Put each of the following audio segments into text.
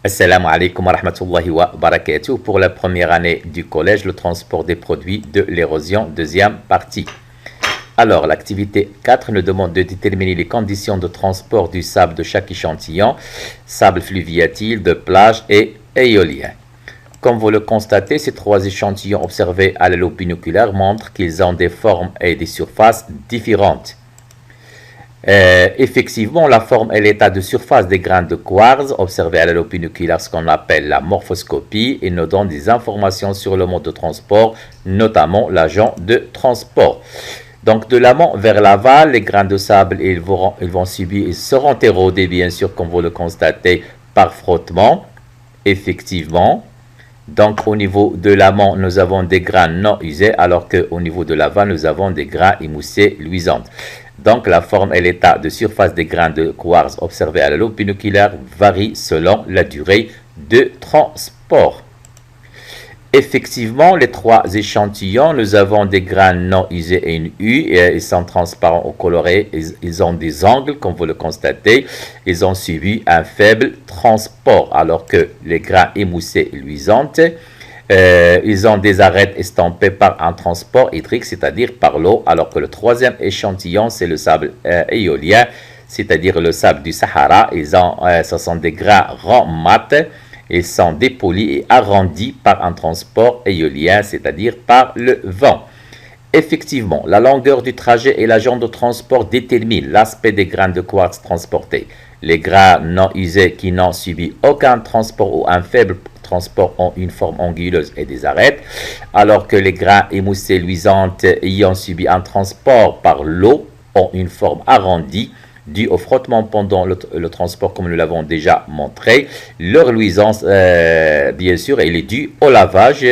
Assalamu alaikum wa rahmatullahi wa barakatuh. Pour la première année du collège, le transport des produits de l'érosion, deuxième partie. Alors, l'activité 4 nous demande de déterminer les conditions de transport du sable de chaque échantillon, sable fluviatile, de plage et éolien. Comme vous le constatez, ces trois échantillons observés à la loupe binoculaire montrent qu'ils ont des formes et des surfaces différentes. Effectivement, la forme et l'état de surface des grains de quartz observés à la loupe binoculaire, ce qu'on appelle la morphoscopie, et nous donne des informations sur le mode de transport, notamment l'agent de transport. Donc, de l'amont vers l'aval, les grains de sable ils vont subir, ils seront érodés, bien sûr, comme vous le constatez, par frottement. Effectivement. Donc, au niveau de l'amont, nous avons des grains non usés, alors qu'au niveau de l'aval, nous avons des grains émoussés luisants. Donc, la forme et l'état de surface des grains de quartz observés à la loupe binoculaire varient selon la durée de transport. Effectivement, les trois échantillons, nous avons des grains non usés et une U. Ils sont transparents ou colorés. Ils ont des angles, comme vous le constatez. Ils ont subi un faible transport, alors que les grains émoussés et luisants, ils ont des arêtes estampées par un transport hydrique, c'est-à-dire par l'eau, alors que le troisième échantillon, c'est le sable éolien, c'est-à-dire le sable du Sahara. Ce sont des grains ronds mat. Ils sont dépolis et arrondis par un transport éolien, c'est-à-dire par le vent. Effectivement, la longueur du trajet et l'agent de transport déterminent l'aspect des grains de quartz transportés. Les grains non usés qui n'ont subi aucun transport ou un faible transport ont une forme anguleuse et des arêtes, alors que les grains émoussés luisantes ayant subi un transport par l'eau ont une forme arrondie, dû au frottement pendant le transport, comme nous l'avons déjà montré. Leur luisance, bien sûr, elle est due au lavage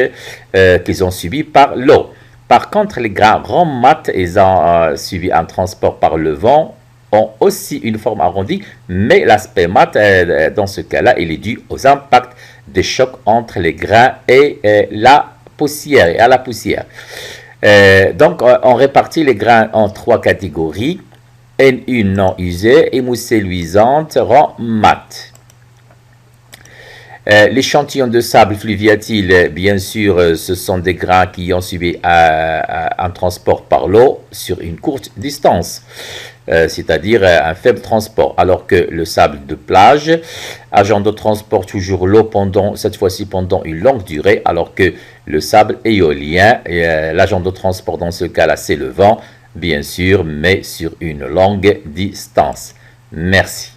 qu'ils ont subi par l'eau. Par contre, les grains ronds mat, ils ont subi un transport par le vent, ont aussi une forme arrondie, mais l'aspect mat, dans ce cas-là, il est dû aux impacts des chocs entre les grains et la poussière, et à la poussière. Donc, on répartit les grains en trois catégories. NU non usée, émoussée luisante, rond mat. L'échantillon de sable fluviatile, bien sûr, ce sont des grains qui ont subi un transport par l'eau sur une courte distance, c'est-à-dire un faible transport, alors que le sable de plage, agent de transport toujours l'eau cette fois-ci pendant une longue durée, alors que le sable éolien, l'agent de transport dans ce cas-là, c'est le vent, bien sûr, mais sur une longue distance. Merci.